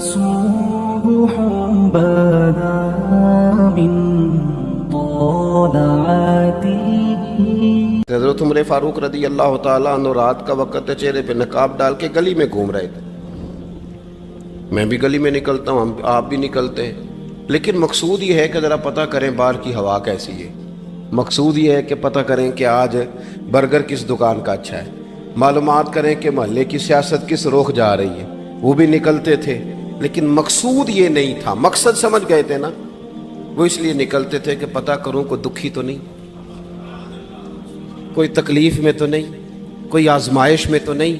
صبح بدا من طلعته. حضرت عمر فاروق رضی اللہ تعالیٰ عنہ رات کا وقت ہے، چہرے پہ نقاب ڈال کے گلی میں گھوم رہے تھے. میں بھی گلی میں نکلتا ہوں، آپ بھی نکلتے ہیں، لیکن مقصود یہ ہے کہ ذرا پتہ کریں باہر کی ہوا کیسی ہے. مقصود یہ ہے کہ پتہ کریں کہ آج برگر کس دکان کا اچھا ہے، معلومات کریں کہ محلے کی سیاست کس رخ جا رہی ہے. وہ بھی نکلتے تھے، لیکن مقصود یہ نہیں تھا. مقصد سمجھ گئے تھے نا، وہ اس لیے نکلتے تھے کہ پتہ کروں کوئی دکھی تو نہیں، کوئی تکلیف میں تو نہیں، کوئی آزمائش میں تو نہیں.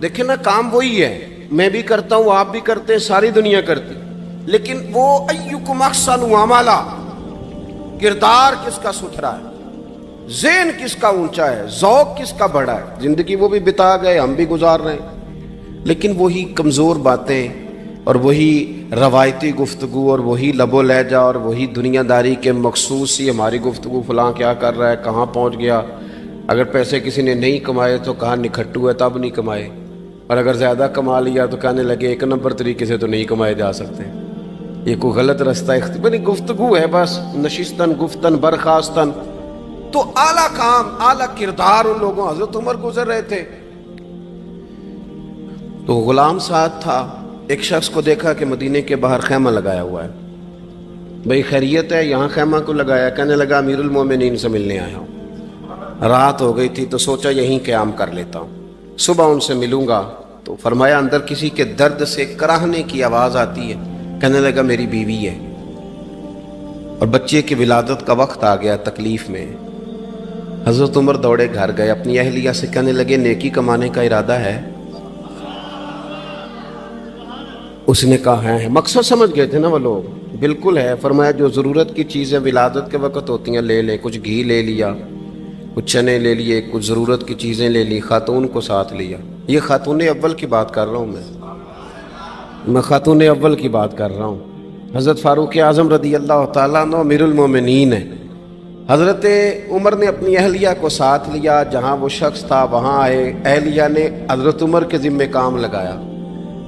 دیکھیں نا، کام وہی ہے، میں بھی کرتا ہوں، آپ بھی کرتے ہیں، ساری دنیا کرتی، لیکن وہ ایکم احسن عملا، کردار کس کا ستھرا ہے، ذہن کس کا اونچا ہے، ذوق کس کا بڑا ہے. زندگی وہ بھی بتا گئے، ہم بھی گزار رہے ہیں، لیکن وہی کمزور باتیں اور وہی روایتی گفتگو اور وہی لب و لہجہ اور وہی دنیا داری کے مخصوص سی ہماری گفتگو، فلاں کیا کر رہا ہے، کہاں پہنچ گیا. اگر پیسے کسی نے نہیں کمائے تو کہاں نکھٹو ہے تب نہیں کمائے، اور اگر زیادہ کما لیا تو کہنے لگے ایک نمبر طریقے سے تو نہیں کمائے جا سکتے، یہ کوئی غلط رستہ اختیار گفتگو ہے بس، نشستن گفتن برخاستن. تو اعلیٰ کام، اعلیٰ کردار ان لوگوں. حضرت عمر گزر رہے تھے تو غلام ساتھ تھا. ایک شخص کو دیکھا کہ مدینے کے باہر خیمہ لگایا ہوا ہے. بھئی خیریت ہے، یہاں خیمہ کو لگایا؟ کہنے لگا امیر المومنین سے ملنے آیا ہوں، رات ہو گئی تھی تو سوچا یہیں قیام کر لیتا ہوں، صبح ان سے ملوں گا. تو فرمایا اندر کسی کے درد سے کراہنے کی آواز آتی ہے. کہنے لگا میری بیوی ہے اور بچے کی ولادت کا وقت آ گیا، تکلیف میں. حضرت عمر دوڑے گھر گئے، اپنی اہلیہ سے کہنے لگے نیکی کمانے کا ارادہ ہے؟ اس نے کہا ہے. مقصد سمجھ گئے تھے نا وہ لوگ. بالکل ہے. فرمایا جو ضرورت کی چیزیں ولادت کے وقت ہوتی ہیں لے لے. کچھ گھی لے لیا، کچھ چنے لے لیے، کچھ ضرورت کی چیزیں لے لی، خاتون کو ساتھ لیا. یہ خاتون اول کی بات کر رہا ہوں میں خاتون اول کی بات کر رہا ہوں. حضرت فاروق اعظم رضی اللہ تعالیٰ عنہ امیر المومنین ہیں. حضرت عمر نے اپنی اہلیہ کو ساتھ لیا، جہاں وہ شخص تھا وہاں آئے. اہلیہ نے حضرت عمر کے ذمہ کام لگایا،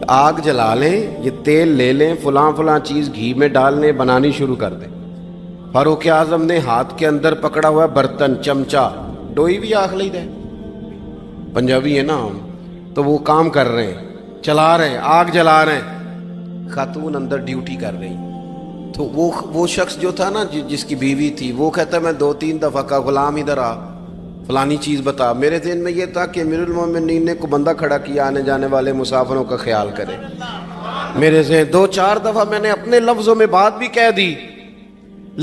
آگ جلا لیں، یہ تیل لے لیں، فلاں فلاں چیز گھی میں ڈال لیں، بنانی شروع کر دیں. فاروق اعظم نے ہاتھ کے اندر پکڑا ہوا برتن، چمچہ، ڈوئی بھی آخ لی دے، پنجابی ہے نا ہم، تو وہ کام کر رہے ہیں، چلا رہے ہیں، آگ جلا رہے ہیں. خاتون اندر ڈیوٹی کر رہی. تو وہ شخص جو تھا نا جس کی بیوی تھی، وہ کہتا ہے میں 2-3 دفعہ کا غلام ادھر آ، فلانی چیز بتا. میرے ذہن میں یہ تھا کہ امیر المومنین نے کو بندہ کھڑا کیا آنے جانے والے مسافروں کا خیال کرے. میرے ذہن 2-4 دفعہ میں نے اپنے لفظوں میں بات بھی کہہ دی،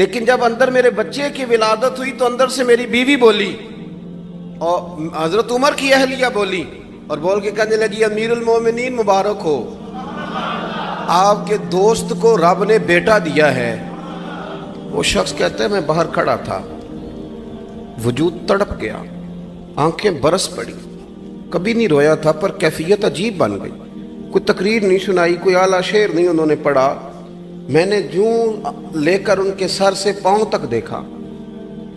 لیکن جب اندر میرے بچے کی ولادت ہوئی تو اندر سے میری بیوی بولی اور حضرت عمر کی اہلیہ بولی اور بول کے کہنے لگی امیر المومنین مبارک ہو، آپ کے دوست کو رب نے بیٹا دیا ہے. وہ شخص کہتا ہے میں باہر کھڑا تھا، وجود تڑپ گیا، آنکھیں برس پڑی. کبھی نہیں رویا تھا پر کیفیت عجیب بن گئی. کوئی تقریر نہیں سنائی، کوئی اعلیٰ شعر نہیں انہوں نے پڑھا. میں نے جوں لے کر ان کے سر سے پاؤں تک دیکھا.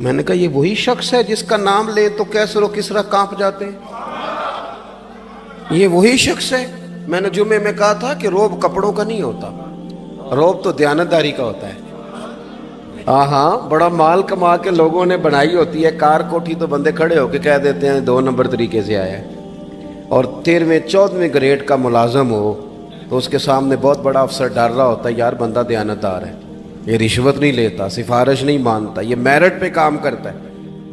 میں نے کہا یہ وہی شخص ہے جس کا نام لے تو کیسر و کسرا کانپ جاتے ہیں، یہ وہی شخص ہے. میں نے جمعے میں کہا تھا کہ روب کپڑوں کا نہیں ہوتا، روب تو دیانتداری کا ہوتا ہے. ہاں بڑا مال کما کے لوگوں نے بنائی ہوتی ہے کار کوٹھی، تو بندے کھڑے ہو کے کہہ دیتے ہیں 2 نمبر طریقے سے آیا ہے. اور 13ویں-14ویں گریڈ کا ملازم ہو تو اس کے سامنے بہت بڑا افسر ڈر رہا ہوتا ہے یار بندہ دیانتدار ہے، یہ رشوت نہیں لیتا، سفارش نہیں مانتا، یہ میرٹ پہ کام کرتا ہے.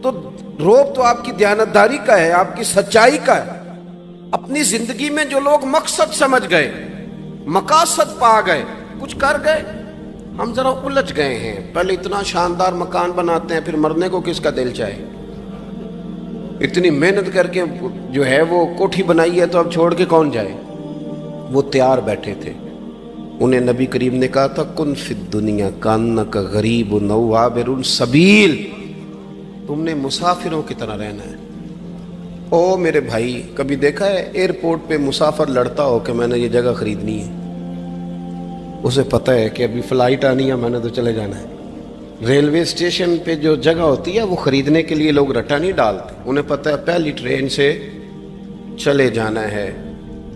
تو روب تو آپ کی دیانتداری کا ہے، آپ کی سچائی کا ہے. اپنی زندگی میں جو لوگ مقصد سمجھ گئے، مقاصد پا گئے، کچھ کر گئے. ہم ذرا الجھ گئے ہیں. پہلے اتنا شاندار مکان بناتے ہیں، پھر مرنے کو کس کا دل چاہے. اتنی محنت کر کے جو ہے وہ کوٹھی بنائی ہے تو اب چھوڑ کے کون جائے. وہ تیار بیٹھے تھے. انہیں نبی کریم نے کہا تھا کن فی الدنیا کانک غریب نو عابر السبیل، تم نے مسافروں کی طرح رہنا ہے. او میرے بھائی، کبھی دیکھا ہے ایئرپورٹ پہ مسافر لڑتا ہو کہ میں نے یہ جگہ خریدنی ہے؟ اسے پتہ ہے کہ ابھی فلائٹ آنی ہے، میں نے تو چلے جانا ہے. ریلوے اسٹیشن پہ جو جگہ ہوتی ہے وہ خریدنے کے لیے لوگ رٹا نہیں ڈالتے، انہیں پتہ ہے پہلی ٹرین سے چلے جانا ہے،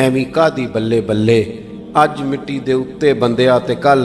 ਐਵੇਂ ਕਾਦੀ ਬੱਲੇ ਬੱਲੇ, ਅੱਜ ਮਿੱਟੀ ਦੇ ਉੱਤੇ ਬੰਦਿਆ ਤੇ ਕੱਲ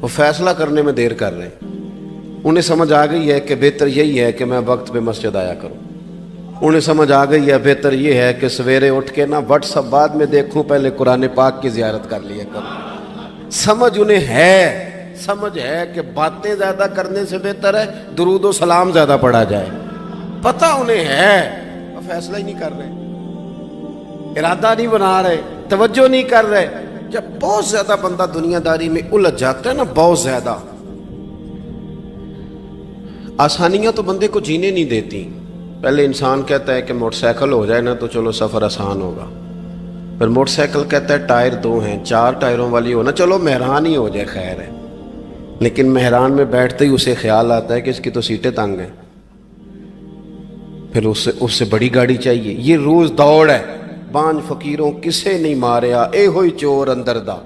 وہ فیصلہ کرنے میں دیر کر رہے ہیں۔ انہیں سمجھ آ گئی ہے کہ بہتر یہی ہے کہ میں وقت پہ مسجد آیا کروں، انہیں سمجھ آ گئی ہے بہتر یہ ہے کہ سویرے اٹھ کے نا واٹس ایپ بعد میں دیکھوں، پہلے قرآن پاک کی زیارت کر لیا کروں۔ سمجھ انہیں ہے، سمجھ ہے کہ باتیں زیادہ کرنے سے بہتر ہے درود و سلام زیادہ پڑھا جائے، پتہ انہیں ہے، وہ فیصلہ ہی نہیں کر رہے، ارادہ نہیں بنا رہے، توجہ نہیں کر رہے۔ جب بہت زیادہ بندہ دنیا داری میں الجھ جاتا ہے نا، بہت زیادہ، آسانیاں تو بندے کو جینے نہیں دیتی۔ پہلے انسان کہتا ہے کہ موٹر سائیکل ہو جائے نا تو چلو سفر آسان ہوگا، پھر موٹر سائیکل کہتا ہے ٹائر 2 ہیں، 4 ٹائروں والی ہونا، چلو مہران ہی ہو جائے خیر ہے، لیکن مہران میں بیٹھتے ہی اسے خیال آتا ہے کہ اس کی تو سیٹیں تنگ ہیں، پھر اس سے بڑی گاڑی چاہیے۔ یہ روز دوڑ ہے، بانج فقیروں کسے نہیں ماریا، اے ہوئی چور اندر دا،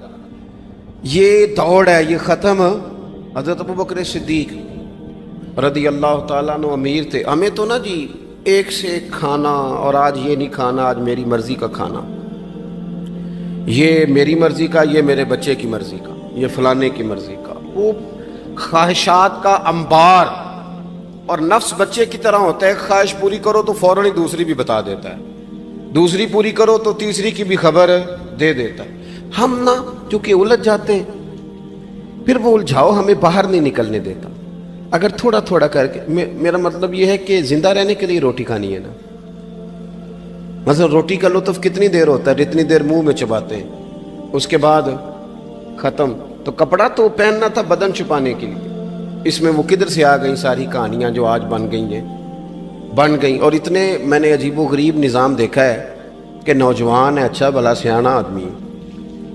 یہ دوڑ ہے، یہ ختم۔ حضرت ابوبکر صدیق رضی اللہ تعالیٰ عنہ امیر تھے، ہمیں تو نا جی ایک سے ایک کھانا، اور آج یہ نہیں کھانا، آج میری مرضی کا کھانا، یہ میری مرضی کا، یہ میرے بچے کی مرضی کا، یہ فلانے کی مرضی کا، وہ خواہشات کا انبار۔ اور نفس بچے کی طرح ہوتا ہے، خواہش پوری کرو تو فوراً ہی دوسری بھی بتا دیتا ہے، دوسری پوری کرو تو تیسری کی بھی خبر دے دیتا ہے۔ ہم نا چونکہ الجھ جاتے ہیں، پھر وہ الجھاؤ ہمیں باہر نہیں نکلنے دیتا۔ اگر تھوڑا تھوڑا کر کے، میرا مطلب یہ ہے کہ زندہ رہنے کے لیے روٹی کھانی ہے نا، مثلا روٹی کا لطف کتنی دیر ہوتا ہے، جتنی دیر منہ میں چباتے ہیں، اس کے بعد ختم۔ تو کپڑا تو پہننا تھا بدن چھپانے کے لیے، اس میں وہ کدھر سے آ گئی ساری کہانیاں جو آج بن گئیں۔ اور اتنے میں نے عجیب و غریب نظام دیکھا ہے کہ نوجوان ہے، اچھا بھلا سیانا آدمی،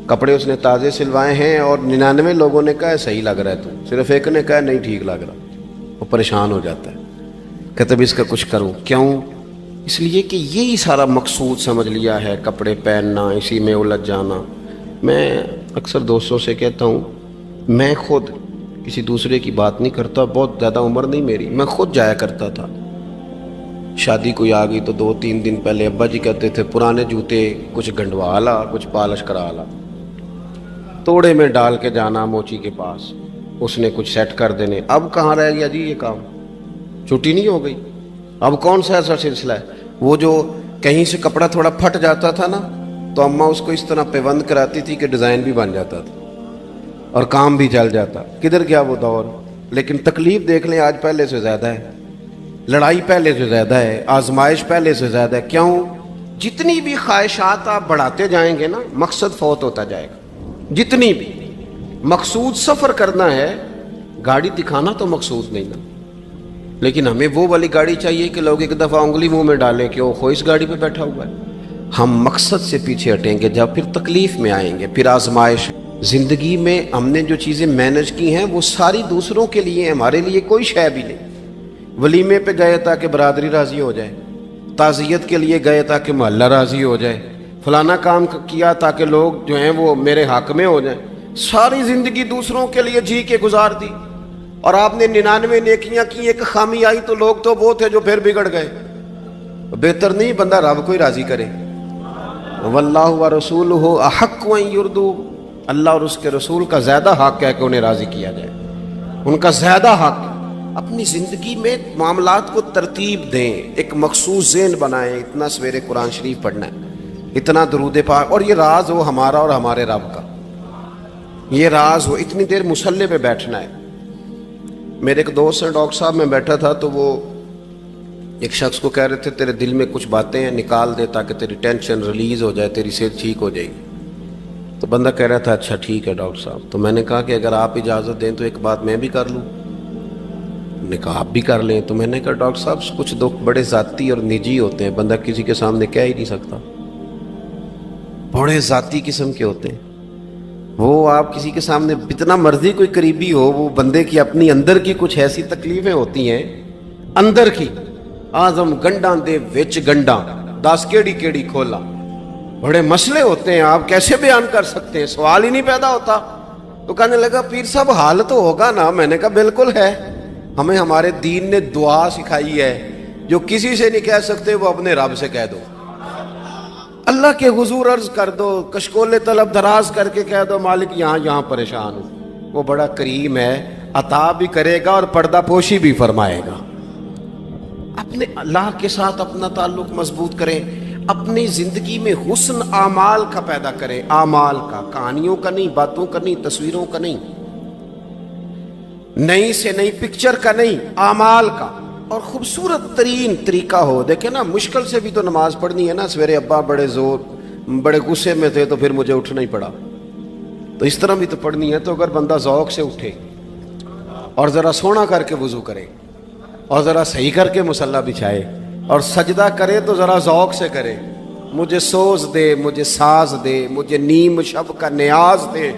کپڑے اس نے تازے سلوائے ہیں، اور 99 لوگوں نے کہا ہے صحیح لگ رہا ہے، تو صرف ایک نے کہا ہے نہیں ٹھیک لگ رہا، وہ پریشان ہو جاتا ہے، کہتا ہے اس کا کچھ کروں۔ کیوں؟ اس لیے کہ یہی سارا مقصود سمجھ لیا ہے، کپڑے پہننا، اسی میں الجھ جانا۔ میں اکثر دوستوں سے کہتا ہوں، میں خود کسی دوسرے کی بات نہیں کرتا، بہت زیادہ عمر نہیں میری، میں خود جایا کرتا تھا، شادی کوئی آ گئی تو 2-3 دن پہلے ابا جی کہتے تھے پرانے جوتے کچھ گنڈوا لا، کچھ پالش کرا لا، توڑے میں ڈال کے جانا موچی کے پاس، اس نے کچھ سیٹ کر دینے۔ اب کہاں رہ گیا جی یہ کام، چھٹی نہیں ہو گئی، اب کون سا ایسا سلسلہ ہے؟ وہ جو کہیں سے کپڑا تھوڑا پھٹ جاتا تھا نا، تو اماں اس کو اس طرح پیوند کراتی تھی کہ ڈیزائن بھی بن جاتا تھا اور کام بھی چل جاتا۔ کدھر گیا وہ دور؟ لیکن تکلیف دیکھ لیں آج پہلے سے زیادہ ہے، لڑائی پہلے سے زیادہ ہے، آزمائش پہلے سے زیادہ ہے۔ کیوں؟ جتنی بھی خواہشات آپ بڑھاتے جائیں گے نا، مقصد فوت ہوتا جائے گا۔ جتنی بھی مقصود سفر کرنا ہے، گاڑی دکھانا تو مقصود نہیں نا، لیکن ہمیں وہ والی گاڑی چاہیے کہ لوگ ایک دفعہ انگلی منہ میں ڈالیں کہ وہ اس گاڑی پہ بیٹھا ہوا ہے۔ ہم مقصد سے پیچھے ہٹیں گے جب پھر تکلیف میں آئیں گے، پھر آزمائش۔ زندگی میں ہم نے جو چیزیں مینج کی ہیں وہ ساری دوسروں کے لیے، ہمارے لیے کوئی شے بھی نہیں۔ ولیمے پہ گئے تاکہ برادری راضی ہو جائے، تعزیت کے لیے گئے تاکہ محلہ راضی ہو جائے، فلانا کام کیا تاکہ لوگ جو ہیں وہ میرے حق میں ہو جائیں۔ ساری زندگی دوسروں کے لیے جی کے گزار دی، اور آپ نے 99 نیکیاں کی، ایک خامی آئی تو لوگ تو وہ تھے جو پھر بگڑ گئے۔ بہتر نہیں بندہ رب کو ہی راضی کرے۔ واللہ ورسولہ احق ان یرضوا، اللہ اور اس کے رسول کا زیادہ حق ہے کہ انہیں راضی کیا جائے، ان کا زیادہ حق۔ اپنی زندگی میں معاملات کو ترتیب دیں، ایک مخصوص ذہن بنائیں، اتنا سویرے قرآن شریف پڑھنا ہے، اتنا درود پاک، اور یہ راز ہو ہمارا اور ہمارے رب کا، یہ راز ہو، اتنی دیر مصلی پہ بیٹھنا ہے۔ میرے ایک دوست ہیں ڈاکٹر صاحب، میں بیٹھا تھا تو وہ ایک شخص کو کہہ رہے تھے تیرے دل میں کچھ باتیں ہیں، نکال دے تاکہ تیری ٹینشن ریلیز ہو جائے، تیری صحت ٹھیک ہو جائے گی۔ تو بندہ کہہ رہا تھا اچھا ٹھیک ہے ڈاکٹر صاحب۔ تو میں نے کہا کہ اگر آپ اجازت دیں تو ایک بات میں بھی کر لوں؟ نے کہا آپ بھی کر لیں۔ تو میں نے کہا ڈاکٹر صاحب کچھ دکھ بڑے ذاتی اور نجی ہوتے ہیں، بندہ کسی کے سامنے کہہ ہی نہیں سکتا، بڑے ذاتی قسم کے ہوتے ہیں وہ، آپ کسی کے سامنے جتنا مرضی کوئی قریبی ہو، وہ بندے کی اپنی اندر کی کچھ ایسی تکلیفیں ہوتی ہیں اندر کی، آزم گنڈاں دے وچ گنڈاں 10 کیڑی کھولا، بڑے مسئلے ہوتے ہیں، آپ کیسے بیان کر سکتے ہیں، سوال ہی نہیں پیدا ہوتا۔ تو کہنے لگا پیر صاحب حال تو ہوگا نا؟ میں نے کہا بالکل ہے، ہمیں ہمارے دین نے دعا سکھائی ہے، جو کسی سے نہیں کہہ سکتے وہ اپنے رب سے کہہ دو۔ اللہ کے حضور عرض کر دو، کشکول طلب دراز کر کے کہہ دو مالک یہاں پریشان ہوں، وہ بڑا کریم ہے، عطا بھی کرے گا اور پردہ پوشی بھی فرمائے گا۔ اپنے اللہ کے ساتھ اپنا تعلق مضبوط کریں، اپنی زندگی میں حسن اعمال کا پیدا کریں، اعمال کا، کہانیوں کا نہیں، باتوں کا نہیں، تصویروں کا نہیں، نئی سے نئی پکچر کا نہیں، اعمال کا، اور خوبصورت ترین طریقہ ہو۔ دیکھیں نا، مشکل سے بھی تو نماز پڑھنی ہے نا، سویرے ابا بڑے غصے میں تھے تو پھر مجھے اٹھنا ہی پڑا، تو اس طرح بھی تو پڑھنی ہے۔ تو اگر بندہ ذوق سے اٹھے اور ذرا سونا کر کے وضو کرے اور ذرا صحیح کر کے مصلی بچھائے اور سجدہ کرے تو ذرا ذوق سے کرے، مجھے سوز دے، مجھے ساز دے، مجھے نیم شب کا نیاز دے،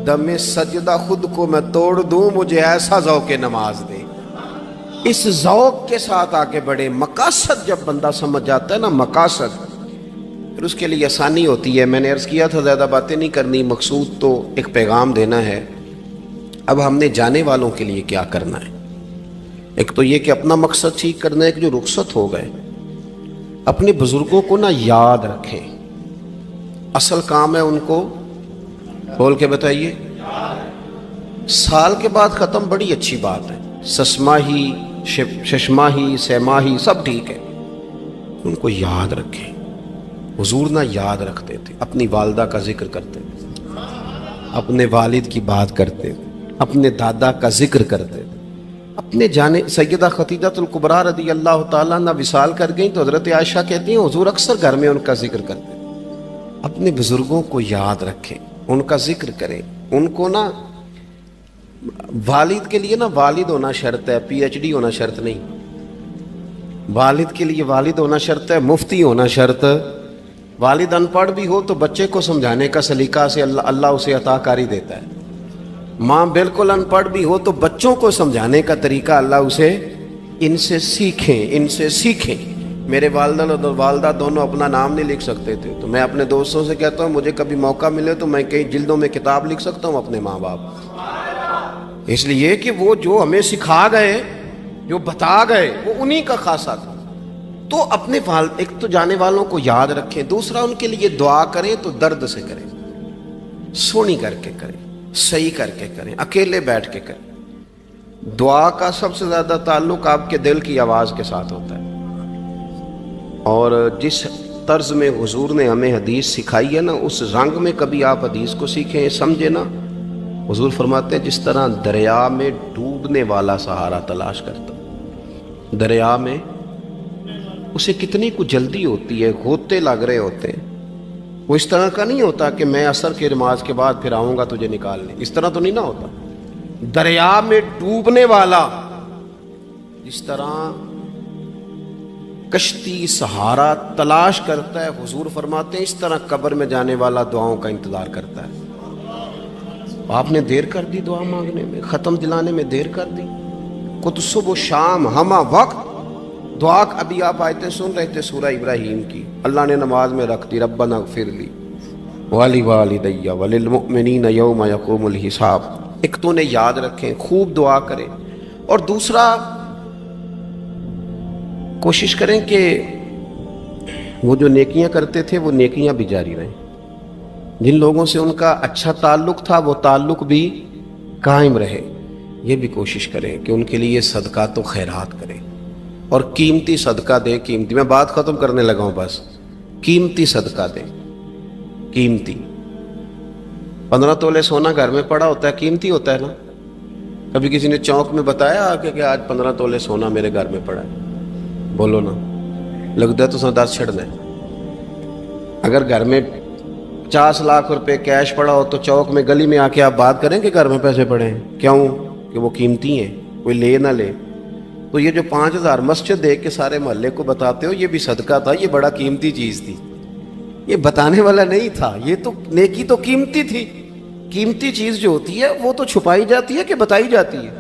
دم سجدہ خود کو میں توڑ دوں، مجھے ایسا ذوق نماز دے۔ اس ذوق کے ساتھ آگے بڑھے۔ مقاصد جب بندہ سمجھ جاتا ہے نا، مقاصد، پھر اس کے لیے آسانی ہوتی ہے۔ میں نے عرض کیا تھا زیادہ باتیں نہیں کرنی، مقصود تو ایک پیغام دینا ہے۔ اب ہم نے جانے والوں کے لیے کیا کرنا ہے؟ ایک تو یہ کہ اپنا مقصد ٹھیک کرنا ہے کہ جو رخصت ہو گئے اپنے بزرگوں کو نا یاد رکھیں، اصل کام ہے ان کو بول کے بتائیے۔ سال کے بعد ختم بڑی اچھی بات ہے، سسماہی ششماہی سیماہی سب ٹھیک ہے، ان کو یاد رکھیں۔ حضور نہ یاد رکھتے تھے، اپنی والدہ کا ذکر کرتے تھے، اپنے والد کی بات کرتے تھے، اپنے دادا کا ذکر کرتے تھے، اپنے جانے سیدہ خدیجہ الکبریٰ رضی اللہ تعالیٰ عنہ وصال کر گئیں تو حضرت عائشہ کہتی ہیں حضور اکثر گھر میں ان کا ذکر کرتے تھے۔ اپنے بزرگوں کو یاد رکھیں، ان کا ذکر کریں، ان کو نا، والد کے لیے نا والد ہونا شرط ہے، پی ایچ ڈی ہونا شرط نہیں۔ والد کے لیے والد ہونا شرط ہے، مفتی ہونا شرط۔ والد ان پڑھ بھی ہو تو بچے کو سمجھانے کا سلیقہ سے اللہ اسے عطا کاری دیتا ہے۔ ماں بالکل ان پڑھ بھی ہو تو بچوں کو سمجھانے کا طریقہ اللہ اسے، ان سے سیکھیں۔ میرے والدہ اور والدہ دونوں اپنا نام نہیں لکھ سکتے تھے، تو میں اپنے دوستوں سے کہتا ہوں مجھے کبھی موقع ملے تو میں کئی جلدوں میں کتاب لکھ سکتا ہوں اپنے ماں باپ، اس لیے کہ وہ جو ہمیں سکھا گئے، جو بتا گئے، وہ انہی کا خاصہ تھا۔ تو اپنے ایک تو جانے والوں کو یاد رکھیں، دوسرا ان کے لیے دعا کریں تو درد سے کریں، سونی کر کے کریں، صحیح کر کے کریں، اکیلے بیٹھ کے کریں۔ دعا کا سب سے زیادہ تعلق آپ کے دل کی آواز کے ساتھ ہوتا ہے، اور جس طرز میں حضور نے ہمیں حدیث سکھائی ہے نا، اس رنگ میں کبھی آپ حدیث کو سیکھیں، سمجھیں نا۔ حضور فرماتے ہیں جس طرح دریا میں ڈوبنے والا سہارا تلاش کرتا، دریا میں اسے کتنی کو جلدی ہوتی ہے، غوطے لگ رہے ہوتے ہیں، وہ اس طرح کا نہیں ہوتا کہ میں عصر کی نماز کے بعد پھر آؤں گا تجھے نکالنے، اس طرح تو نہیں نہ ہوتا۔ دریا میں ڈوبنے والا جس طرح کشتی سہارا تلاش کرتا ہے، حضور فرماتے ہیں اس طرح قبر میں جانے والا دعاؤں کا انتظار کرتا ہے۔ آپ نے دیر کر دی دعا مانگنے میں، ختم دلانے میں دیر کر دی، کت صبح و شام ہمہ وقت دعا۔ ابھی آپ آیتیں سن رہے تھے سورہ ابراہیم کی، اللہ نے نماز میں رکھ دی، ربنا اغفر لی ولی وللمؤمنین یوم یقوم الحساب۔ ایک تو نے یاد رکھیں، خوب دعا کریں، اور دوسرا کوشش کریں کہ وہ جو نیکیاں کرتے تھے وہ نیکیاں بھی جاری رہیں، جن لوگوں سے ان کا اچھا تعلق تھا وہ تعلق بھی قائم رہے۔ یہ بھی کوشش کریں کہ ان کے لیے صدقات و خیرات کریں، اور قیمتی صدقہ دیں۔ قیمتی، میں بات ختم کرنے لگا ہوں، بس قیمتی صدقہ دیں، قیمتی۔ 15 تولے سونا گھر میں پڑا ہوتا ہے، قیمتی ہوتا ہے نا۔ کبھی کسی نے چوک میں بتایا کہ آج 15 تولے سونا میرے گھر میں پڑا ہے؟ بولو نا، لگتا ہے تو سنداز چھڑنا ہے۔ اگر گھر میں 50 لاکھ روپے کیش پڑا ہو تو چوک میں گلی میں آ کے آپ بات کریں کہ گھر میں پیسے پڑے ہیں، کیوں؟ کہ وہ قیمتی ہیں، کوئی لے نہ لے۔ تو یہ جو 5000 مسجد دے کے سارے محلے کو بتاتے ہو، یہ بھی صدقہ تھا، یہ بڑا قیمتی چیز تھی، یہ بتانے والا نہیں تھا، یہ تو نیکی تو قیمتی تھی۔ قیمتی چیز جو ہوتی ہے وہ تو چھپائی جاتی ہے کہ بتائی جاتی ہے۔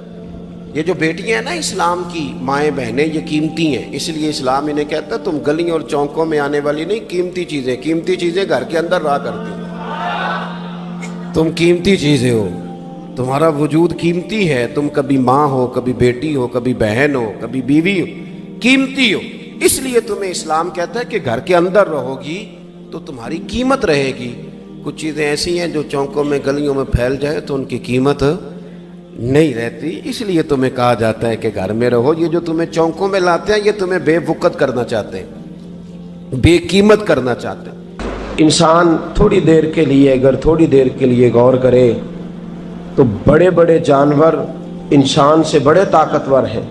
یہ جو بیٹیاں ہیں نا اسلام کی، مائیں بہنیں، یہ قیمتی ہیں، اس لیے اسلام انہیں کہتا ہے تم گلیوں اور چوکوں میں آنے والی نہیں، قیمتی چیزیں گھر کے اندر رہا کرتی ہیں۔ تم قیمتی چیزیں ہو، تمہارا وجود قیمتی ہے، تم کبھی ماں ہو، کبھی بیٹی ہو، کبھی بہن ہو، کبھی بیوی ہو، قیمتی ہو، اس لیے تمہیں اسلام کہتا ہے کہ گھر کے اندر رہو گی تو تمہاری قیمت رہے گی. کچھ چیزیں ایسی ہیں جو چوکوں میں گلیوں میں پھیل جائے تو ان کی قیمت نہیں رہتی. اس لیے تمہیں کہا جاتا ہے کہ گھر میں رہو. یہ جو تمہیں چوکوں میں لاتے ہیں یہ تمہیں بے وقت کرنا چاہتے ہیں, بے قیمت کرنا چاہتے ہیں. انسان تھوڑی دیر کے لیے, اگر تھوڑی دیر کے لیے غور کرے تو بڑے بڑے جانور انسان سے بڑے طاقتور ہیں,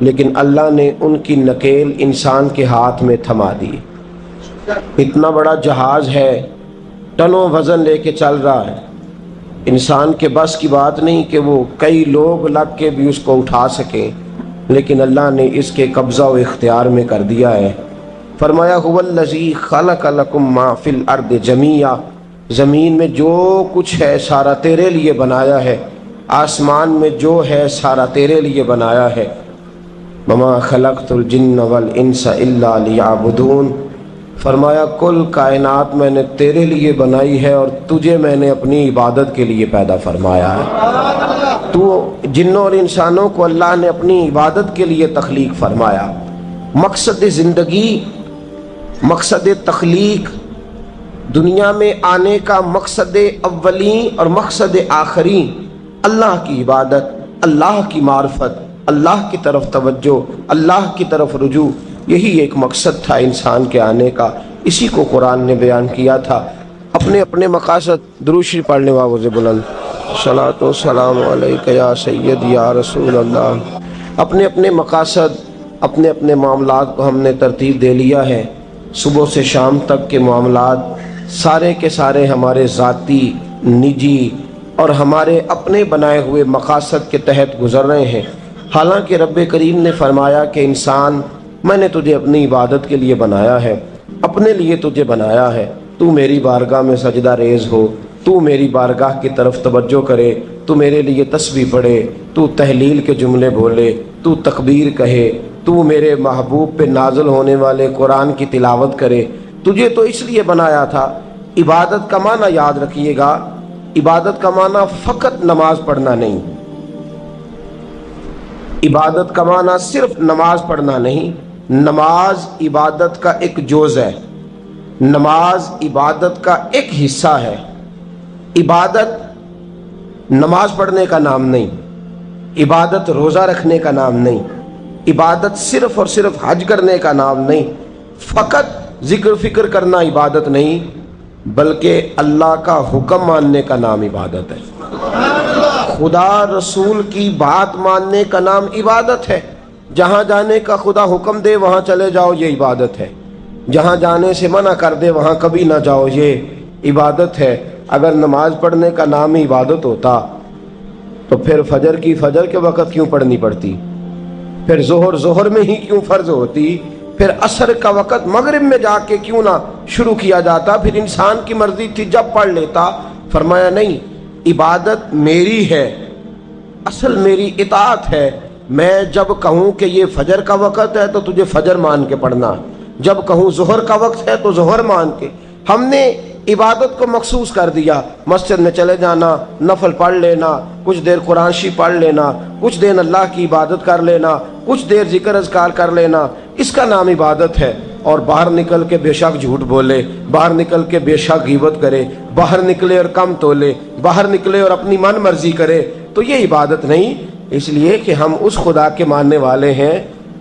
لیکن اللہ نے ان کی نکیل انسان کے ہاتھ میں تھما دی. اتنا بڑا جہاز ہے, ٹنوں وزن لے کے چل رہا ہے, انسان کے بس کی بات نہیں کہ وہ کئی لوگ لگ کے بھی اس کو اٹھا سکیں, لیکن اللہ نے اس کے قبضہ و اختیار میں کر دیا ہے. فرمایا هو الذی خلق لکم ما فی الارض جمیعا, زمین میں جو کچھ ہے سارا تیرے لیے بنایا ہے, آسمان میں جو ہے سارا تیرے لیے بنایا ہے. وما خلقت الجن والانس الا لیعبدون, فرمایا کل کائنات میں نے تیرے لیے بنائی ہے اور تجھے میں نے اپنی عبادت کے لیے پیدا فرمایا ہے. تو جنوں اور انسانوں کو اللہ نے اپنی عبادت کے لیے تخلیق فرمایا. مقصد زندگی, مقصد تخلیق, دنیا میں آنے کا مقصد اولین اور مقصد آخری اللہ کی عبادت, اللہ کی معرفت, اللہ کی طرف توجہ, اللہ کی طرف رجوع. یہی ایک مقصد تھا انسان کے آنے کا. اسی کو قرآن نے بیان کیا تھا. اپنے اپنے مقاصد, درود شریف پڑھنے والوں سے بلند صلاۃ و سلام علیک یا سید یا رسول اللہ. اپنے اپنے مقاصد, اپنے اپنے معاملات کو ہم نے ترتیب دے لیا ہے. صبح سے شام تک کے معاملات سارے کے سارے ہمارے ذاتی, نجی اور ہمارے اپنے بنائے ہوئے مقاصد کے تحت گزر رہے ہیں. حالانکہ رب کریم نے فرمایا کہ انسان میں نے تجھے اپنی عبادت کے لیے بنایا ہے, اپنے لیے تجھے بنایا ہے. تو میری بارگاہ میں سجدہ ریز ہو, تو میری بارگاہ کی طرف توجہ کرے, تو میرے لیے تسبیح پڑھے, تو تحلیل کے جملے بولے, تو تکبیر کہے, تو میرے محبوب پہ نازل ہونے والے قرآن کی تلاوت کرے. تجھے تو اس لیے بنایا تھا. عبادت کا معنی یاد رکھیے گا, عبادت کا معنی فقط نماز پڑھنا نہیں, عبادت کا معنی صرف نماز پڑھنا نہیں. نماز عبادت کا ایک جز ہے, نماز عبادت کا ایک حصہ ہے. عبادت نماز پڑھنے کا نام نہیں, عبادت روزہ رکھنے کا نام نہیں, عبادت صرف اور صرف حج کرنے کا نام نہیں, فقط ذکر فکر کرنا عبادت نہیں, بلکہ اللہ کا حکم ماننے کا نام عبادت ہے. خدا رسول کی بات ماننے کا نام عبادت ہے. جہاں جانے کا خدا حکم دے وہاں چلے جاؤ, یہ عبادت ہے. جہاں جانے سے منع کر دے وہاں کبھی نہ جاؤ, یہ عبادت ہے. اگر نماز پڑھنے کا نام ہی عبادت ہوتا تو پھر فجر کی فجر کے وقت کیوں پڑھنی پڑتی, پھر ظہر میں ہی کیوں فرض ہوتی, پھر عصر کا وقت مغرب میں جا کے کیوں نہ شروع کیا جاتا, پھر انسان کی مرضی تھی جب پڑھ لیتا. فرمایا نہیں, عبادت میری ہے, اصل میری اطاعت ہے. میں جب کہوں کہ یہ فجر کا وقت ہے تو تجھے فجر مان کے پڑھنا, جب کہوں ظہر کا وقت ہے تو ظہر مان کے. ہم نے عبادت کو مخصوص کر دیا. مسجد میں چلے جانا, نفل پڑھ لینا, کچھ دیر قرآن شریف پڑھ لینا, کچھ دیر اللہ کی عبادت کر لینا, کچھ دیر ذکر اذکار کر لینا, اس کا نام عبادت ہے. اور باہر نکل کے بے شک جھوٹ بولے, باہر نکل کے بے شک غیبت کرے, باہر نکلے اور کم تولے, باہر نکلے اور اپنی من مرضی کرے, تو یہ عبادت نہیں. اس لیے کہ ہم اس خدا کے ماننے والے ہیں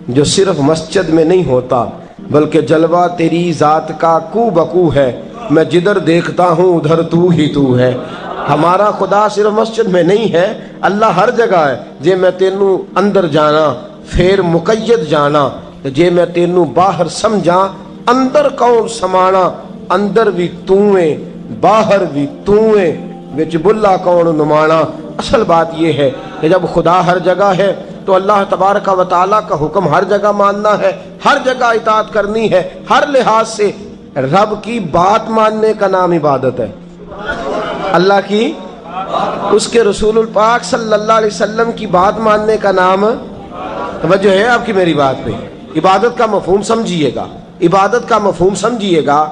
جو صرف مسجد میں نہیں ہوتا بلکہ جلوہ تیری ذات کا کو بکو ہے. میں جدھر دیکھتا ہوں ادھر تو ہی تو ہے. ہمارا خدا صرف مسجد میں نہیں ہے, اللہ ہر جگہ ہے. جے میں تینوں اندر جانا پھر مقید جانا, جے میں تینوں باہر سمجھا اندر کون سمانا. اندر بھی تویں باہر بھی تویں وچ بلا کون نمانا. اصل بات یہ ہے کہ جب خدا ہر جگہ ہے تو اللہ تبارک و تعالیٰ کا حکم ہر جگہ ماننا ہے, ہر جگہ اطاعت کرنی ہے, ہر لحاظ سے. رب کی بات ماننے کا نام عبادت ہے. اللہ کی, اس کے رسول الپاک صلی اللہ علیہ وسلم کی بات ماننے کا نام, توجہ ہے آپ کی میری بات پہ, عبادت کا مفہوم سمجھیے گا, عبادت کا مفہوم سمجھیے گا.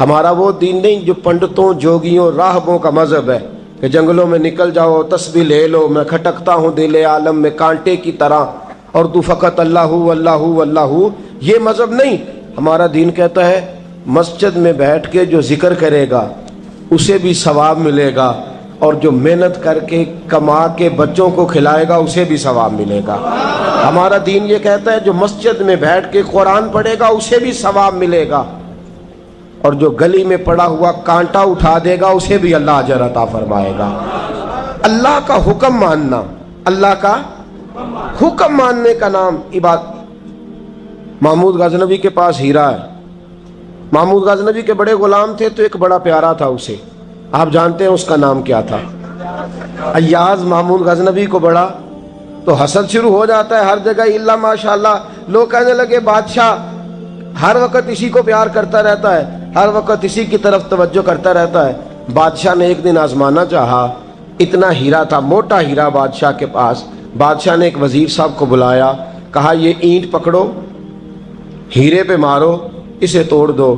ہمارا وہ دین نہیں جو پنڈتوں جوگیوں راہبوں کا مذہب ہے کہ جنگلوں میں نکل جاؤ تسبیح لے لو, میں کھٹکتا ہوں دل عالم میں کانٹے کی طرح اور تو فقط اللہ اللہ اللہ. یہ مذہب نہیں. ہمارا دین کہتا ہے مسجد میں بیٹھ کے جو ذکر کرے گا اسے بھی ثواب ملے گا، اور جو محنت کر کے کما کے بچوں کو کھلائے گا اسے بھی ثواب ملے گا۔ ہمارا دین یہ کہتا ہے جو مسجد میں بیٹھ کے قرآن پڑھے گا اسے بھی ثواب ملے گا، اور جو گلی میں پڑا ہوا کانٹا اٹھا دے گا اسے بھی اللہ اجر عطا فرمائے گا۔ اللہ کا حکم ماننا، اللہ کا حکم ماننے کا نام عبادت۔ محمود غزنوی کے پاس ہیرا ہے، محمود غزنوی کے بڑے غلام تھے تو ایک بڑا پیارا تھا اسے، آپ جانتے ہیں اس کا نام کیا تھا؟ ایاز محمود غزنوی کو بڑا تو حسد شروع ہو جاتا ہے ہر جگہ، الا ماشاءاللہ لوگ کہنے لگے بادشاہ ہر وقت اسی کو پیار کرتا رہتا ہے، ہر وقت اسی کی طرف توجہ کرتا رہتا ہے۔ بادشاہ نے ایک دن آزمانا چاہا، اتنا ہیرا تھا، موٹا ہیرا بادشاہ کے پاس۔ بادشاہ نے ایک وزیر صاحب کو بلایا، کہا یہ اینٹ پکڑو، ہیرے پہ مارو، اسے توڑ دو۔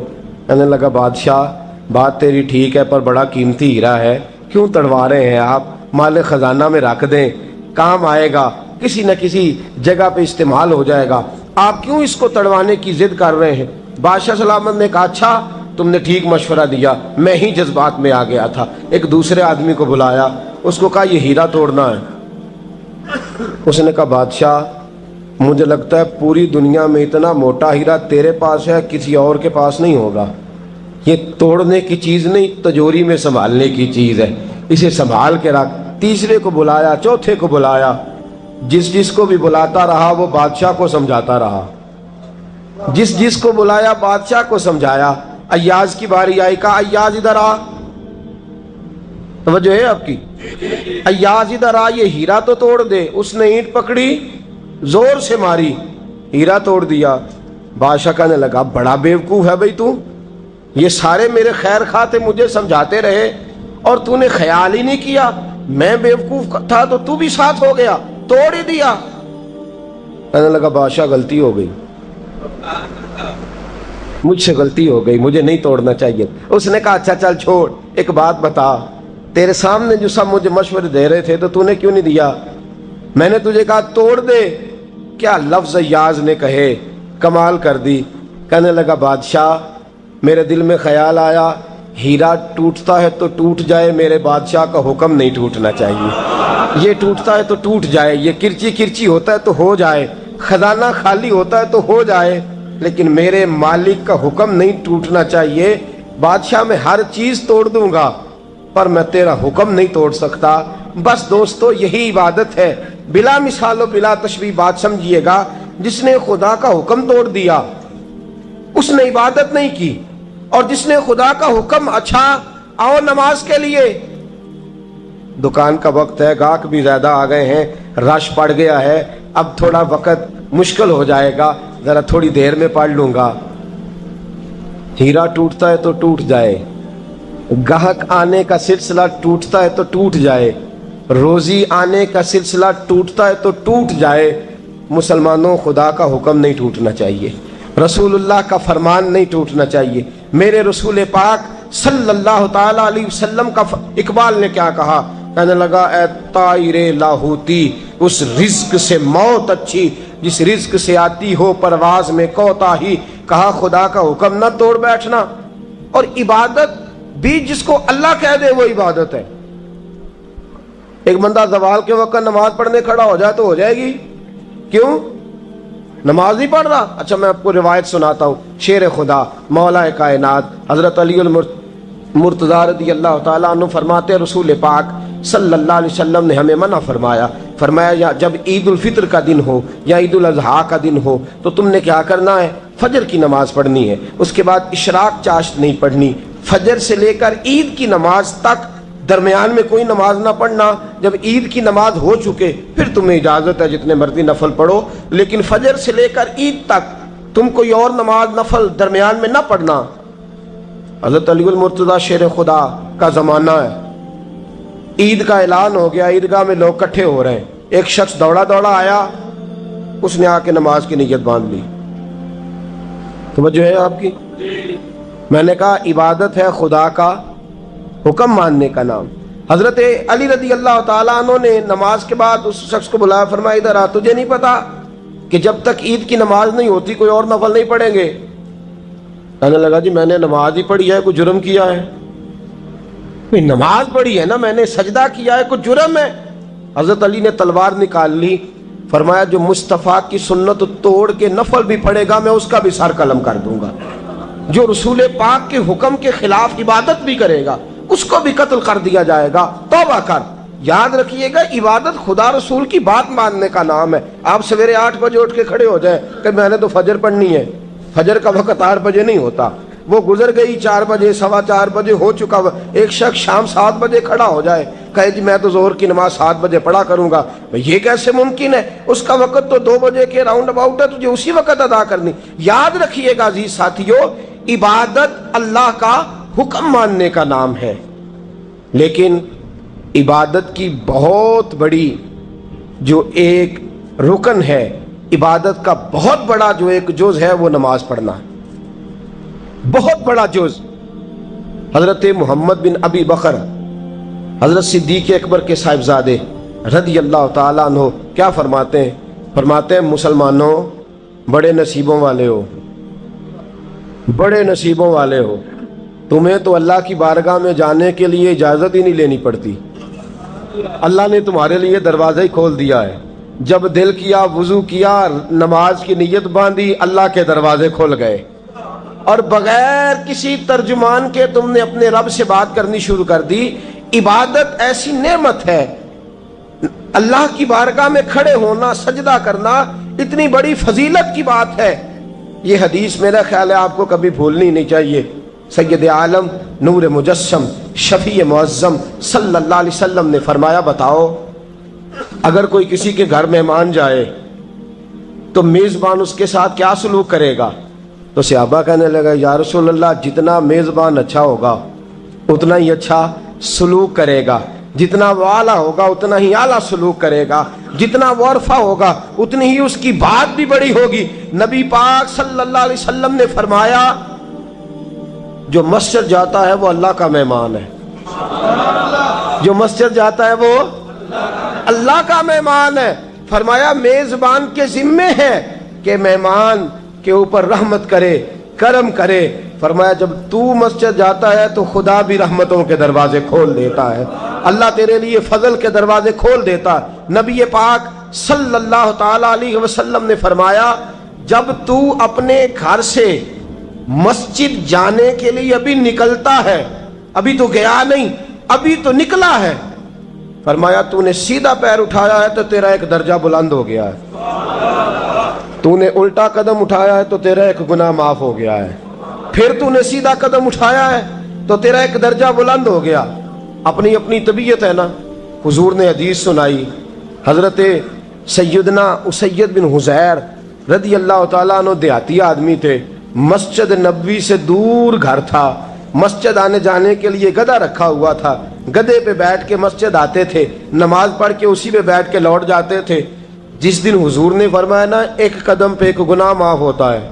کہنے لگا بادشاہ بات تیری ٹھیک ہے پر بڑا قیمتی ہیرا ہے، کیوں تڑوا رہے ہیں آپ؟ مال خزانہ میں رکھ دیں، کام آئے گا، کسی نہ کسی جگہ پہ استعمال ہو جائے گا، آپ کیوں اس کو تڑوانے کی ضد کر رہے ہیں؟ بادشاہ سلامت نے کہا اچھا تم نے ٹھیک مشورہ دیا، میں ہی جذبات میں آ گیا تھا۔ ایک دوسرے آدمی کو بلایا، اس کو کہا یہ ہیرا توڑنا ہے۔ اس نے کہا بادشاہ مجھے لگتا ہے پوری دنیا میں اتنا موٹا ہیرا تیرے پاس ہے، کسی اور کے پاس نہیں ہوگا، یہ توڑنے کی چیز نہیں تجوری میں سنبھالنے کی چیز ہے، اسے سنبھال کے رکھ۔ تیسرے کو بلایا، چوتھے کو بلایا، جس کو بھی بلاتا رہا وہ بادشاہ کو سمجھاتا رہا، جس کو بلایا بادشاہ کو سمجھایا۔ ایاز کی باری آئی، کہا ایاز ادھر آ، توجہ ہے آپ کی؟ ایاز ادھر آ، یہ ہیرا تو توڑ دے۔ اس نے اینٹ پکڑی، زور سے ماری، ہیرا توڑ دیا۔ بادشاہ کہنے لگا بڑا بیوقوف ہے بھائی تو، یہ سارے میرے خیر خواہ تھے، مجھے سمجھاتے رہے اور تو نے خیال ہی نہیں کیا، میں بیوقوف تھا تو بھی ساتھ ہو گیا، توڑ ہی دیا۔ کہنے لگا بادشاہ غلطی ہو گئی، مجھ سے غلطی ہو گئی، مجھے نہیں توڑنا چاہیے۔ اس نے کہا اچھا چل چھوڑ، ایک بات بتا، تیرے سامنے جو سب مجھے مشورے دے رہے تھے تو نے کیوں نہیں دیا؟ میں نے تجھے کہا توڑ دے، کیا لفظ ایاز نے کہے، کمال کر دی۔ کہنے لگا بادشاہ میرے دل میں خیال آیا ہیرا ٹوٹتا ہے تو ٹوٹ جائے، میرے بادشاہ کا حکم نہیں ٹوٹنا چاہیے، یہ ٹوٹتا ہے تو ٹوٹ جائے، یہ کرچی کرچی ہوتا ہے تو ہو جائے، خزانہ خالی ہوتا ہے تو ہو جائے، لیکن میرے مالک کا حکم نہیں ٹوٹنا چاہیے۔ بادشاہ میں ہر چیز توڑ دوں گا پر میں تیرا حکم نہیں توڑ سکتا۔ بس دوستو یہی عبادت ہے، بلا مثال و بلا تشبیہ بات سمجھیے گا۔ جس نے خدا کا حکم توڑ دیا اس نے عبادت نہیں کی، اور جس نے خدا کا حکم اچھا آؤ نماز کے لیے، دکان کا وقت ہے، گاہک بھی زیادہ آ گئے ہیں، رش پڑ گیا ہے، اب تھوڑا وقت مشکل ہو جائے گا، ذرا تھوڑی دیر میں پڑھ لوں گا۔ ہیرا ٹوٹتا ہے تو ٹوٹ جائے، گاہک آنے کا سلسلہ ٹوٹتا ہے تو ٹوٹ جائے، روزی آنے کا سلسلہ ٹوٹتا ہے تو ٹوٹ جائے، مسلمانوں خدا کا حکم نہیں ٹوٹنا چاہیے، رسول اللہ کا فرمان نہیں ٹوٹنا چاہیے۔ میرے رسول پاک صلی اللہ تعالی علیہ وسلم کا اقبال نے کیا کہا؟ کہنے لگا اے طائر لاہوتی، اس رزق سے موت اچھی جس رزق سے آتی ہو پرواز میں کوتاہی۔ کہا خدا کا حکم نہ توڑ بیٹھنا، اور عبادت بھی جس کو اللہ کہہ دے وہ عبادت ہے۔ ایک بندہ زوال کے وقت نماز پڑھنے کھڑا ہو جائے تو ہو جائے گی، کیوں؟ نماز نہیں پڑھ رہا؟ اچھا میں آپ کو روایت سناتا ہوں، شیر خدا مولا کائنات حضرت علی المرتضی رضی اللہ تعالیٰ عنہ فرماتے رسول پاک صلی اللہ علیہ وسلم نے ہمیں منع فرمایا جب عید الفطر کا دن ہو یا عید الاضحیٰ کا دن ہو تو تم نے کیا کرنا ہے؟ فجر کی نماز پڑھنی ہے، اس کے بعد اشراق چاشت نہیں پڑھنی، فجر سے لے کر عید کی نماز تک درمیان میں کوئی نماز نہ پڑھنا۔ جب عید کی نماز ہو چکے پھر تمہیں اجازت ہے جتنے مرضی نفل پڑھو، لیکن فجر سے لے کر عید تک تم کوئی اور نماز نفل درمیان میں نہ پڑھنا۔ حضرت علی المرتضی شیر خدا کا زمانہ ہے، عید کا اعلان ہو گیا، عیدگاہ میں لوگ کٹھے ہو رہے ہیں، ایک شخص دوڑا آیا، اس نے آ کے نماز کی نیت باندھ لی۔ توجہ ہے آپ کی؟ میں نے کہا عبادت ہے خدا کا حکم ماننے کا نام۔ حضرت علی رضی اللہ تعالیٰ عنہ نے نماز کے بعد اس شخص کو بلایا، فرمایا ادھر آ، تجھے نہیں پتا کہ جب تک عید کی نماز نہیں ہوتی کوئی اور نفل نہیں پڑھیں گے؟ کہنے لگا جی میں نے نماز ہی پڑھی ہے، کوئی جرم کیا ہے؟ نماز پڑھی ہے نا، میں نے سجدہ کیا ہے، کوئی جرم ہے؟ حضرت علی نے تلوار نکال لی، فرمایا جو مصطفیٰ کی سنت توڑ کے نفل بھی پڑھے گا میں اس کا بھی سر قلم کر دوں گا، جو رسول پاک کے حکم کے خلاف عبادت بھی کرے گا اس کو بھی قتل کر دیا جائے گا، توبہ کر۔ یاد رکھیے گا عبادت خدا رسول کی بات ماننے کا نام ہے۔ آپ سویرے 8 بجے اٹھ کے کھڑے ہو جائیں کہ میں نے تو فجر پڑھنی ہے، فجر کا وقت 8 بجے نہیں ہوتا، وہ گزر گئی 4 بجے، 4:15 بجے ہو چکا۔ ایک شخص شام 7 بجے کھڑا ہو جائے کہے جی میں تو ظہر کی نماز 7 بجے پڑھا کروں گا، یہ کیسے ممکن ہے؟ اس کا وقت تو 2 بجے کے راؤنڈ اباؤٹ ہے، تجھے اسی وقت ادا کرنی۔ یاد رکھیے گا عزیز ساتھیو، عبادت اللہ کا حکم ماننے کا نام ہے، لیکن عبادت کی بہت بڑی جو ایک رکن ہے، عبادت کا بہت بڑا جو ایک جز ہے وہ نماز پڑھنا، بہت بڑا جز۔ حضرت محمد بن ابی بکر حضرت صدیق اکبر کے صاحبزادے رضی اللہ تعالیٰ عنہ کیا فرماتے ہیں؟ فرماتے ہیں مسلمانوں بڑے نصیبوں والے ہو، بڑے نصیبوں والے ہو، تمہیں تو اللہ کی بارگاہ میں جانے کے لیے اجازت ہی نہیں لینی پڑتی، اللہ نے تمہارے لیے دروازہ ہی کھول دیا ہے۔ جب دل کیا، وضو کیا، نماز کی نیت باندھی، اللہ کے دروازے کھل گئے، اور بغیر کسی ترجمان کے تم نے اپنے رب سے بات کرنی شروع کر دی۔ عبادت ایسی نعمت ہے، اللہ کی بارگاہ میں کھڑے ہونا، سجدہ کرنا اتنی بڑی فضیلت کی بات ہے۔ یہ حدیث میرا خیال ہے آپ کو کبھی بھولنی نہیں چاہیے۔ سید عالم نور مجسم شفیع معظم صلی اللہ علیہ وسلم نے فرمایا بتاؤ اگر کوئی کسی کے گھر مہمان جائے تو میزبان اس کے ساتھ کیا سلوک کرے گا؟ تو صحابہ کہنے لگا یا رسول اللہ جتنا میزبان اچھا ہوگا اتنا ہی اچھا سلوک کرے گا، جتنا وہ اعلیٰ ہوگا اتنا ہی اعلیٰ سلوک کرے گا، جتنا وہ عرفہ ہوگا اتنی ہی اس کی بات بھی بڑی ہوگی۔ نبی پاک صلی اللہ علیہ وسلم نے فرمایا جو مسجد جاتا ہے وہ اللہ کا مہمان ہے، جو مسجد جاتا ہے وہ اللہ کا مہمان ہے۔ فرمایا میزبان کے ذمے ہے کہ مہمان کے اوپر رحمت کرے، کرم کرے۔ فرمایا جب تو مسجد جاتا ہے تو خدا بھی رحمتوں کے دروازے کھول دیتا ہے، اللہ تیرے لیے فضل کے دروازے کھول دیتا ہے۔ نبی پاک صلی اللہ تعالی علیہ وسلم نے فرمایا جب تو اپنے گھر سے مسجد جانے کے لیے ابھی نکلتا ہے، ابھی تو گیا نہیں، ابھی تو نکلا ہے، فرمایا تو نے سیدھا پیر اٹھایا ہے تو تیرا ایک درجہ بلند ہو گیا ہے، تو نے الٹا قدم اٹھایا ہے تو تیرا ایک گناہ معاف ہو گیا ہے، پھر تو نے سیدھا قدم اٹھایا ہے تو تیرا ایک درجہ بلند ہو گیا۔ اپنی اپنی طبیعت ہے نا۔ حضور نے حدیث سنائی، حضرت سیدنا اسید بن حضیر رضی اللہ تعالیٰ عنہ دیہاتی آدمی تھے، مسجد نبوی سے دور گھر تھا، مسجد آنے جانے کے لیے گدھا رکھا ہوا تھا، گدھے پہ بیٹھ کے مسجد آتے تھے، نماز پڑھ کے اسی پہ بیٹھ کے لوٹ جاتے تھے۔ جس دن حضور نے فرمایا نا ایک قدم پہ ایک گناہ معاف ہوتا ہے،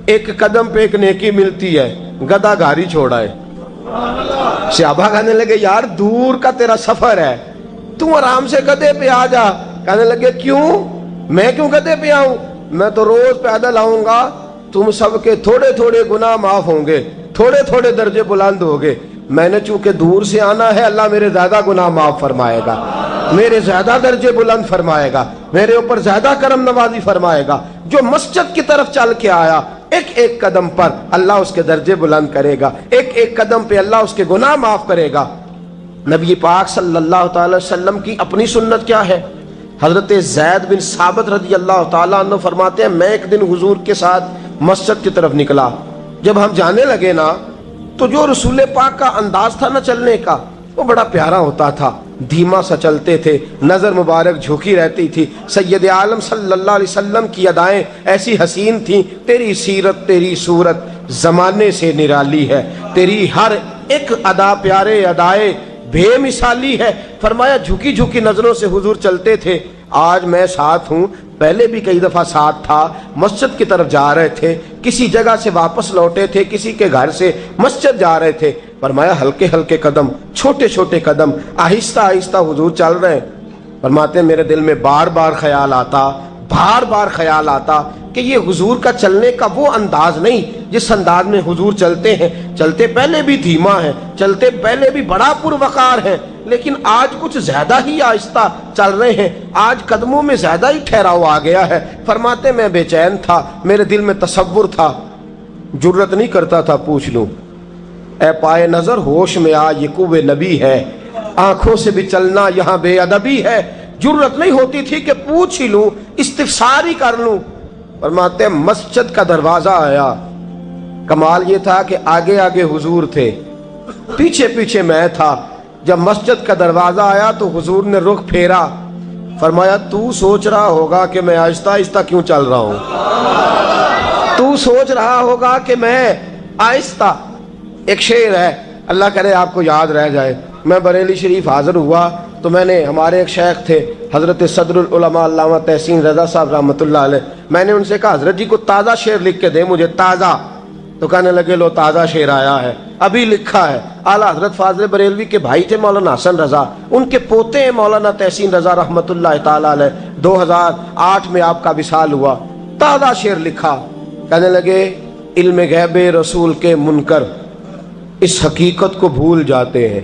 ایک قدم پہ ایک نیکی ملتی ہے، گدھا گھاری چھوڑا ہے۔ صحابہ کہنے لگے یار دور کا تیرا سفر ہے، تم آرام سے گدھے پہ آ جا۔ کہنے لگے کیوں؟ میں کیوں گدھے پہ آؤں؟ میں تو روز پیدل آؤں گا، تم سب کے تھوڑے تھوڑے گناہ معاف ہوں گے، تھوڑے تھوڑے درجے بلند ہوں گے، میں نے چونکہ دور سے آنا ہے اللہ میرے زیادہ گناہ معاف فرمائے گا، میرے زیادہ درجے بلند فرمائے گا، میرے اوپر زیادہ کرم نوازی فرمائے گا۔ جو مسجد کی طرف چل کے آیا ایک ایک قدم پر اللہ اس کے درجے بلند کرے گا، ایک ایک قدم پہ اللہ اس کے گناہ معاف کرے گا۔ نبی پاک صلی اللہ تعالی وسلم کی اپنی سنت کیا ہے؟ حضرت زید بن ثابت رضی اللہ تعالیٰ عنہ فرماتے ہیں میں ایک دن حضور کے ساتھ مسجد کی طرف نکلا، جب ہم جانے لگے نا تو جو رسول پاک کا انداز تھا نا چلنے کا وہ بڑا پیارا ہوتا تھا، دھیما سا چلتے تھے، نظر مبارک جھکی رہتی تھی۔ سید عالم صلی اللہ علیہ وسلم کی ادائیں ایسی حسین تھیں، تیری سیرت تیری صورت زمانے سے نرالی ہے، تیری ہر ایک ادا پیارے ادائے بے مثالی ہے۔ فرمایا جھکی جھکی نظروں سے حضور چلتے تھے، آج میں ساتھ ہوں، پہلے بھی کئی دفعہ ساتھ تھا، مسجد کی طرف جا رہے تھے، کسی جگہ سے واپس لوٹے تھے، کسی کے گھر سے مسجد جا رہے تھے، فرمایا ہلکے ہلکے قدم، چھوٹے چھوٹے قدم، آہستہ آہستہ حضور چل رہے ہیں۔ فرماتے ہیں میرے دل میں بار بار خیال آتا کہ یہ حضور کا چلنے کا وہ انداز نہیں جس انداز میں حضور چلتے ہیں، چلتے پہلے بھی دھیما ہے، چلتے پہلے بھی بڑا پروقار ہے، لیکن آج کچھ زیادہ ہی آہستہ چل رہے ہیں، آج قدموں میں زیادہ ہی ٹھہراؤ آ گیا ہے۔ فرماتے میں بے چین تھا، میرے دل میں تصور تھا، جرت نہیں کرتا تھا پوچھ لوں، اے پائے نظر ہوش میں آ یہ کوہ نبی ہے، آنکھوں سے بھی چلنا یہاں بے ادبی ہے۔ جرت نہیں ہوتی تھی کہ پوچھ ہی لوں، استفسار ہی کر لوں۔ فرماتے مسجد کا دروازہ آیا، کمال یہ تھا کہ آگے آگے حضور تھے، پیچھے پیچھے میں تھا۔ جب مسجد کا دروازہ آیا تو حضور نے رخ پھیرا، فرمایا تو سوچ رہا ہوگا کہ میں آہستہ آہستہ کیوں چل رہا ہوں، تو سوچ رہا ہوگا کہ میں آہستہ۔ ایک شعر ہے، اللہ کرے آپ کو یاد رہ جائے، میں بریلی شریف حاضر ہوا تو میں نے، ہمارے ایک شیخ تھے حضرت صدر العلماء علامہ تحسین رضا صاحب رحمۃ اللہ علیہ، میں نے ان سے کہا حضرت جی کو تازہ شعر لکھ کے دے مجھے، تازہ۔ تو کہنے لگے لو تازہ شعر آیا ہے، ابھی لکھا ہے۔ اعلیٰ حضرت فاضل بریلوی کے بھائی تھے مولانا حسن رضا، ان کے پوتے ہیں مولانا تحسین رضا رحمۃ اللہ تعالی علیہ، 2008 میں آپ کا وصال ہوا، تازہ شعر لکھا۔ کہنے لگے علم غیب رسول کے منکر اس حقیقت کو بھول جاتے ہیں۔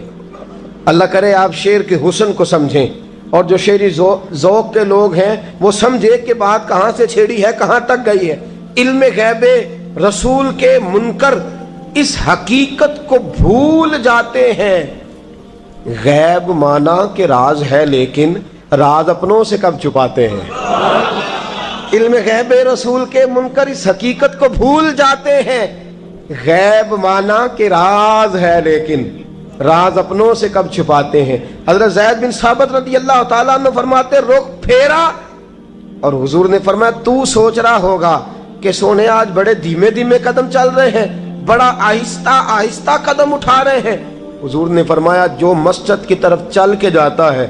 اللہ کرے آپ شعر کے حسن کو سمجھیں، اور جو شعری ذوق کے لوگ ہیں وہ سمجھے کہ بات کہاں سے چھیڑی ہے، کہاں تک گئی ہے۔ علم غیب رسول کے منکر اس حقیقت کو بھول جاتے ہیں۔ غیب مانا کہ راز ہے، لیکن راز اپنوں سے کب چھپاتے ہیں۔ علم غیب رسول کے منکر اس حقیقت کو بھول جاتے ہیں۔ غیب مانا کہ راز ہے، لیکن راز اپنوں سے کب چھپاتے ہیں۔ حضرت زید بن ثابت رضی اللہ تعالیٰ عنہ فرماتے رخ پھیرا اور حضور نے فرمایا تو سوچ رہا ہوگا کہ سونے آج بڑے دھیمے دھیمے قدم چل رہے ہیں، بڑا آہستہ آہستہ قدم اٹھا رہے ہیں۔ حضور نے فرمایا جو مسجد کی طرف چل کے جاتا ہے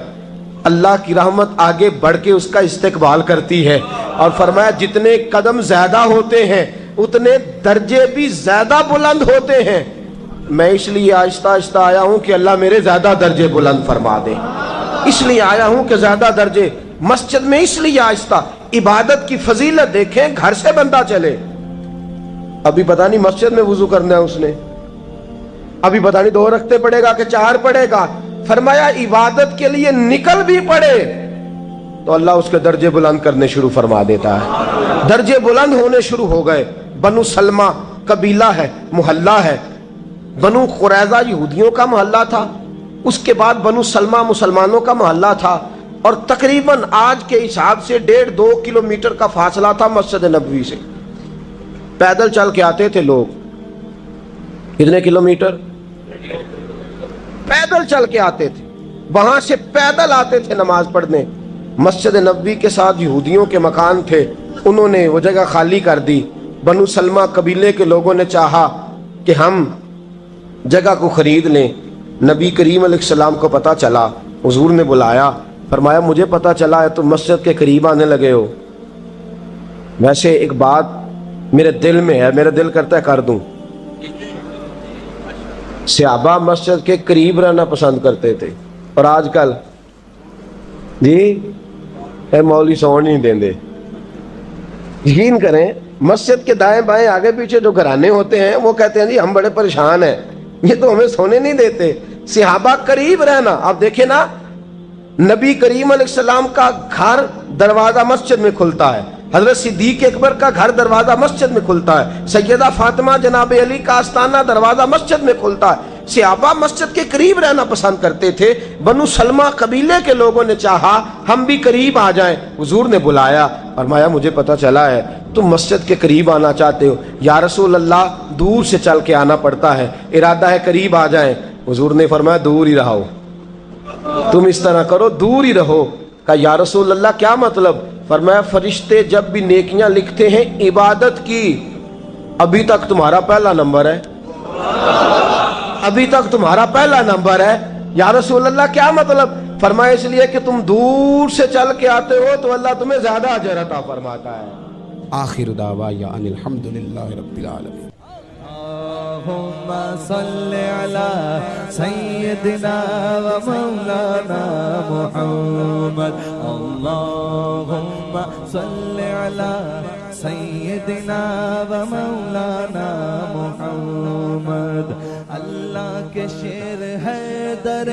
اللہ کی رحمت آگے بڑھ کے اس کا استقبال کرتی ہے، اور فرمایا جتنے قدم زیادہ ہوتے ہیں اتنے درجے بھی زیادہ بلند ہوتے ہیں۔ میں اس لیے آہستہ آہستہ آیا ہوں کہ اللہ میرے زیادہ درجے بلند فرما دے، اس لیے آیا ہوں کہ زیادہ درجے مسجد میں، اس لیے آہستہ۔ عبادت کی فضیلت دیکھیں، گھر سے بندہ چلے، ابھی پتہ نہیں مسجد میں وضو کرنا ہے اس نے، ابھی پتہ نہیں 2 رکعتیں پڑھے گا کہ 4 پڑھے گا۔ فرمایا عبادت کے لیے نکل بھی پڑے تو اللہ اس کے درجے بلند کرنے شروع فرما دیتا ہے۔ درجے بلند ہونے شروع ہو گئے۔ بنو سلمہ قبیلہ ہے، محلہ ہے، بنو قریظہ یہودیوں کا محلہ تھا، اس کے بعد بنو سلمہ مسلمانوں کا محلہ تھا، اور تقریباً آج کے حساب سے 1.5-2 کلومیٹر کا فاصلہ تھا مسجد نبوی سے۔ پیدل چل کے آتے تھے لوگ، کتنے کلومیٹر؟ پیدل چل کے آتے تھے، وہاں سے پیدل آتے تھے نماز پڑھنے۔ مسجد نبوی کے ساتھ یہودیوں کے مکان تھے، انہوں نے وہ جگہ خالی کر دی۔ بنو سلمہ قبیلے کے لوگوں نے چاہا کہ ہم جگہ کو خرید لیں۔ نبی کریم علیہ السلام کو پتہ چلا، حضور نے بلایا، فرمایا مجھے پتہ چلا ہے تم مسجد کے قریب آنے لگے ہو، ویسے ایک بات میرے دل میں ہے، میرا دل کرتا ہے کر دوں۔ صحابہ مسجد کے قریب رہنا پسند کرتے تھے، اور آج کل جی اے مولوی سون نہیں دیں دے۔ یقین کریں مسجد کے دائیں بائیں آگے پیچھے جو گھرانے ہوتے ہیں وہ کہتے ہیں جی ہم بڑے پریشان ہیں، یہ تو ہمیں سونے نہیں دیتے۔ صحابہ قریب رہنا، آپ دیکھیں نا نبی کریم علیہ السلام کا گھر دروازہ مسجد میں کھلتا ہے، حضرت صدیق اکبر کا گھر دروازہ مسجد میں کھلتا ہے، سیدہ فاطمہ جناب علی کا آستانہ دروازہ مسجد میں کھلتا ہے۔ صحابہ مسجد کے قریب رہنا پسند کرتے تھے۔ بنو سلمہ قبیلے کے لوگوں نے چاہا ہم بھی قریب آ جائیں، حضور نے بلایا، فرمایا مجھے پتہ چلا ہے تم مسجد کے قریب آنا چاہتے ہو، یا رسول اللہ دور سے چل کے آنا پڑتا ہے، ارادہ ہے قریب آ جائیں۔ حضور نے فرمایا دور ہی رہو، تم اس طرح کرو دور ہی رہو۔ کہا یا رسول اللہ کیا مطلب؟ فرمایا فرشتے جب بھی نیکیاں لکھتے ہیں عبادت کی، ابھی تک تمہارا پہلا نمبر ہے، ابھی تک تمہارا پہلا نمبر ہے۔ یا رسول اللہ کیا مطلب؟ فرمایا اس لیے کہ تم دور سے چل کے آتے ہو تو اللہ تمہیں زیادہ اجر عطا فرماتا ہے۔ آخر دعوایا ان الحمدللہ رب العالمین۔ اللهم صل على سيدنا ومولانا محمد اللهم صل على سیدنا و مولانا محمد اللہ کے شیر حیدر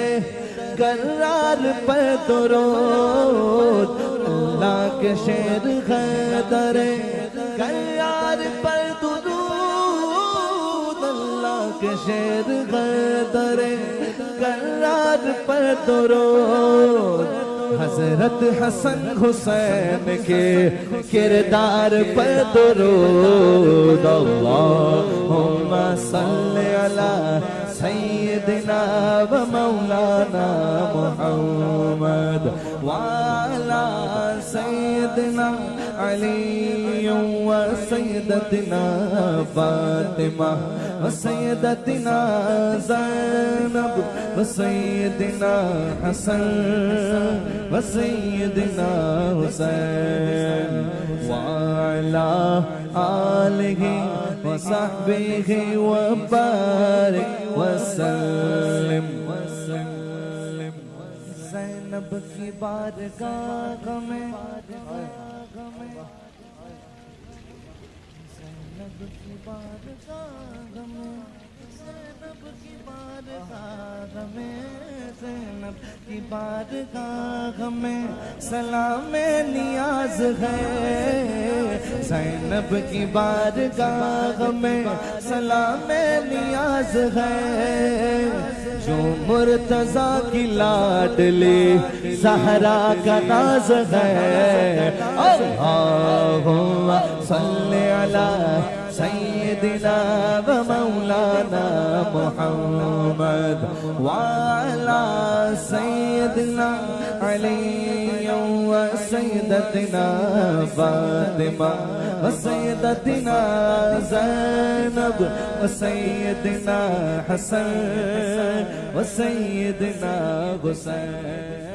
کرار پر درود اللہ کے شیر حیدر کرار پر درود اللہ کے شیر حیدر کرار پر درود حضرت حسن حسین کے کردار پر درود اللہم صلی علی سیدنا و مولانا محمد وعلی سیدنا علی و سیدتنا فاطمہ و سیدتنا زینب و سیدنا حسن و سیدنا حسین وعلی آلہ و صحبہ و بارک وسلم زینب کی بارگاہ میں زینب کی بارگاہ میں زینب کی بارگاہ میں زینب کی بارگاہ میں سلام نیاز ہے زینب کی بارگاہ میں سلام نیاز ہے جو مرتضیٰ کی لاڈلی زہرا کا ناز ہے اللہم صلی علی سیدنا و مولانا محمد وعلی سیدنا علی و سیدتنا فاطمہ و سیدتنا زینب و سیدنا حسن و سیدنا حسین